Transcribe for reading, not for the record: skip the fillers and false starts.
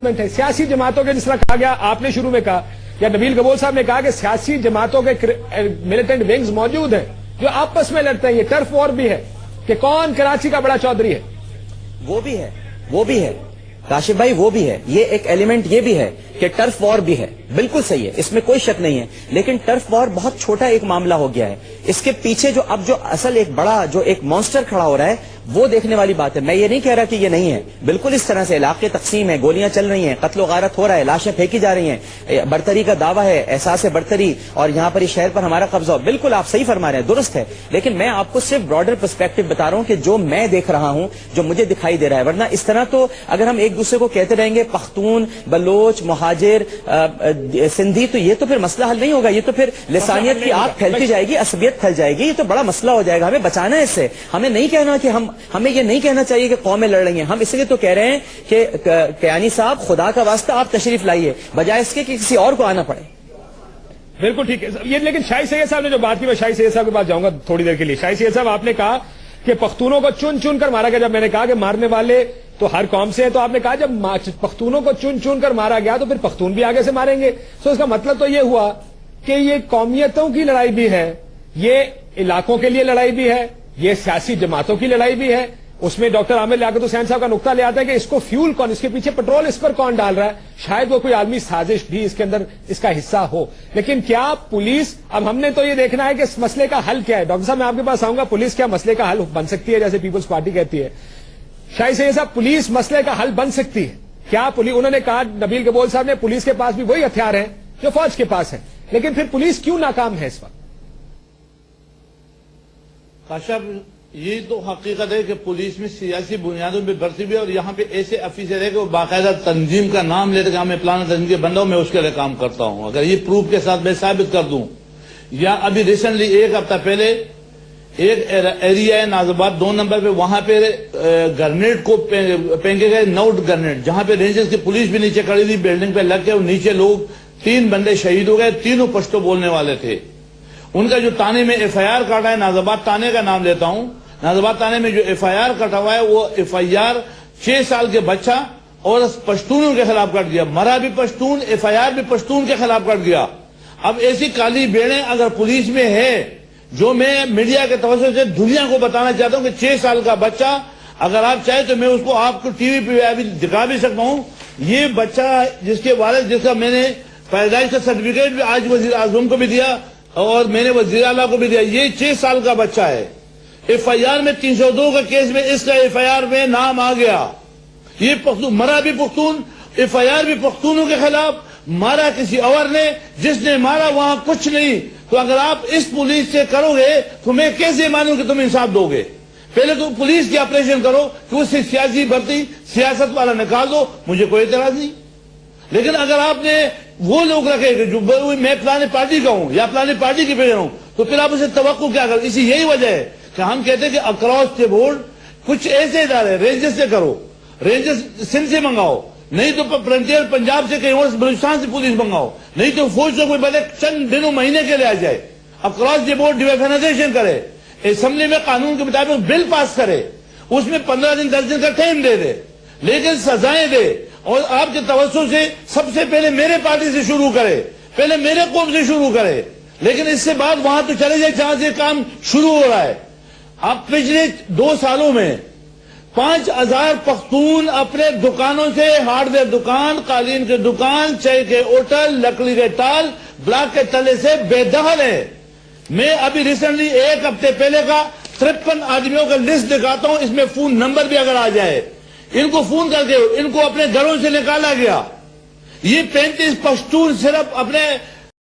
ہے سیاسی جماعتوں کے، جس طرح کہا گیا آپ نے شروع میں کہا یا نبیل گبول صاحب نے کہا کہ سیاسی جماعتوں کے ملیٹنٹ ونگز موجود ہیں جو آپس میں لڑتے ہیں. یہ ٹرف وار بھی ہے کہ کون کراچی کا بڑا چودھری ہے. وہ بھی ہے کاشف بھائی، وہ بھی ہے. یہ ایک ایلیمنٹ یہ بھی ہے کہ ٹرف وار بھی ہے. بالکل صحیح ہے، اس میں کوئی شک نہیں ہے. لیکن ٹرف وار بہت چھوٹا ایک معاملہ ہو گیا ہے. اس کے پیچھے جو اب جو اصل ایک بڑا جو ایک مانسٹر کھڑا ہو رہا ہے وہ دیکھنے والی بات ہے. میں یہ نہیں کہہ رہا کہ یہ نہیں ہے، بالکل اس طرح سے علاقے تقسیم ہے، گولیاں چل رہی ہیں، قتل و غارت ہو رہا ہے، لاشیں پھینکی جا رہی ہیں، برتری کا دعویٰ ہے، احساس برتری، اور یہاں پر اس شہر پر ہمارا قبضہ ہو. بالکل آپ صحیح فرما رہے ہیں، درست ہے. لیکن میں آپ کو صرف براڈر پرسپیکٹو بتا رہا ہوں کہ جو میں دیکھ رہا ہوں، جو مجھے دکھائی دے رہا ہے. ورنہ اس طرح تو اگر ہم ایک دوسرے کو کہتے رہیں گے پختون، بلوچ، مہاجر، سندھی، تو یہ تو پھر مسئلہ حل نہیں ہوگا. یہ تو پھر لسانیت کی آگ پھیلتی جائے گی، عصبیت پھیل جائے گی. یہ تو بڑا مسئلہ ہو جائے گا. ہمیں بچانا ہے اس سے. ہمیں نہیں کہنا کہ ہمیں یہ نہیں کہنا چاہیے کہ قومیں لڑ رہی ہیں. ہم اس لیے تو کہہ رہے ہیں کہ کیانی صاحب خدا کا واسطہ آپ تشریف لائیے، بجائے اس کے کہ کسی اور کو آنا پڑے. بالکل ٹھیک ہے یہ. لیکن شاہی سید صاحب نے جو بات کی، میں شاہی سید صاحب کے پاس جاؤں گا تھوڑی دیر کے لیے. شاہی سید صاحب آپ نے کہا کہ پختونوں کو چن چن کر مارا گیا. جب میں نے کہا کہ مارنے والے تو ہر قوم سے ہیں، تو آپ نے کہا جب پختونوں کو چن چن کر مارا گیا تو پھر پختون بھی آگے سے ماریں گے. سو اس کا مطلب تو یہ ہوا کہ یہ قومیتوں کی لڑائی بھی ہے، یہ علاقوں کے لیے لڑائی بھی ہے، یہ سیاسی جماعتوں کی لڑائی بھی ہے. اس میں ڈاکٹر عامر لیاقت حسین صاحب کا نقطہ لے آتا ہے کہ اس کو فیول کون، اس کے پیچھے پٹرول اس پر کون ڈال رہا ہے. شاید وہ کوئی عالمی سازش بھی اس کے اندر اس کا حصہ ہو. لیکن کیا پولیس، اب ہم نے تو یہ دیکھنا ہے کہ اس مسئلے کا حل کیا ہے. ڈاکٹر صاحب میں آپ کے پاس آؤں گا، پولیس کیا مسئلے کا حل بن سکتی ہے جیسے پیپلز پارٹی کہتی ہے؟ شاہی سید صاحب پولیس مسئلے کا حل بن سکتی ہے کیا؟ انہوں نے کہا، نبیل گبول صاحب نے، پولیس کے پاس بھی وہی ہتھیار ہیں جو فوج کے پاس ہیں. لیکن پھر پولیس کیوں ناکام ہے اس وقت؟ کاشف، یہ تو حقیقت ہے کہ پولیس میں سیاسی بنیادوں پہ برتی بھی ہے، اور یہاں پہ ایسے افیسر ہے کہ وہ باقاعدہ تنظیم کا نام لیتے کہ ہمیں پلان تنظیم کے بندہ ہوں، میں اس کے لیے کام کرتا ہوں. اگر یہ پروف کے ساتھ میں ثابت کر دوں، یا ابھی ریسنٹلی ایک ہفتہ پہلے ایک ایریا ہے ناز آباد 2 نمبر پہ، وہاں پہ گرنیڈ کو پھینکے گئے، نوٹ گرنیڈ، جہاں پہ رینجرز کی پولیس بھی نیچے کھڑی تھی، بلڈنگ پہ لگ کے اور نیچے لوگ 3 بندے شہید ہو گئے. تینوں پشتو بولنے والے تھے. ان کا جو تانے میں ایف آئی آر کاٹا ہے، ناز آباد تانے کا نام لیتا ہوں، ناز آباد تانے میں جو ایف آئی آر کٹا ہوا ہے، وہ ایف آئی آر 6 سال کے بچہ اور پشتونوں کے خلاف کٹ گیا. مرا بھی پشتون، ایف آئی آر بھی پشتون کے خلاف کٹ گیا. اب ایسی کالی بیڑیں اگر پولیس میں ہے، جو میں میڈیا کے توسط سے دنیا کو بتانا چاہتا ہوں کہ 6 سال کا بچہ، اگر آپ چاہیں تو میں اس کو آپ کو ٹی وی پہ ابھی دکھا بھی سکتا ہوں. یہ بچہ جس کے والد، جس کا میں نے پیدائش کا سرٹیفکیٹ بھی آج وزیر اعظم کو بھی دیا اور میں نے وزیر اعلیٰ کو بھی دیا، یہ 6 سال کا بچہ ہے. ایف آئی آر میں 302 کا کیس میں اس کا ایف آئی آر میں نام آ گیا. یہ پختون، مرا بھی پختون، ایف آئی آر بھی پختونوں کے خلاف، مارا کسی اور نے، جس نے مارا وہاں کچھ نہیں. تو اگر آپ اس پولیس سے کرو گے تو میں کیسے مانوں کہ تم انصاف دو گے؟ پہلے تو پولیس کی آپریشن کرو کہ اس سے سیاسی بھرتی، سیاست والا نکال دو، مجھے کوئی اعتراض نہیں. لیکن اگر آپ نے وہ لوگ رکھے کہ جو میں فلانے پارٹی کا ہوں یا فلانے پارٹی کی پیجر ہوں، تو پھر آپ اسے توقع کیا کرو؟ اسی یہی وجہ ہے کہ ہم کہتے ہیں کہ اکراس دی بورڈ کچھ ایسے ادارے رینجرز سے کرو، رینجرز سندھ سے منگاؤ، نہیں تو فرنٹیئر پنجاب سے، کہیں اور بلوچستان سے پولیس منگاؤ، نہیں تو فوج سے کوئی بڑے چند دنوں مہینے کے لیے آ جائے. اکراس دی بورڈ ڈیویفنائزیشن کرے، اسمبلی میں قانون کے مطابق بل پاس کرے، اس میں 15 دن 10 دن کا ٹائم دے دے، لیکن سزائیں دے. اور آپ کے توسط سے سب سے پہلے میرے پارٹی سے شروع کرے، پہلے میرے قوم سے شروع کرے، لیکن اس سے بعد وہاں تو چلے جائے جہاں سے کام شروع ہو رہا ہے. اب پچھلے 2 سالوں میں 5000 پختون اپنے دکانوں سے، ہارڈ ویئر دکان، قالین کے دکان، چائے کے ہوٹل، لکڑی کے ٹال، بلاک کے تلے سے بے دخل ہے. میں ابھی ریسنٹلی 1 ہفتے پہلے کا 53 آدمیوں کا لسٹ دکھاتا ہوں، اس میں فون نمبر بھی اگر آ جائے. ان کو فون کر کے ان کو اپنے گھروں سے نکالا گیا. یہ 35 پشتون صرف اپنے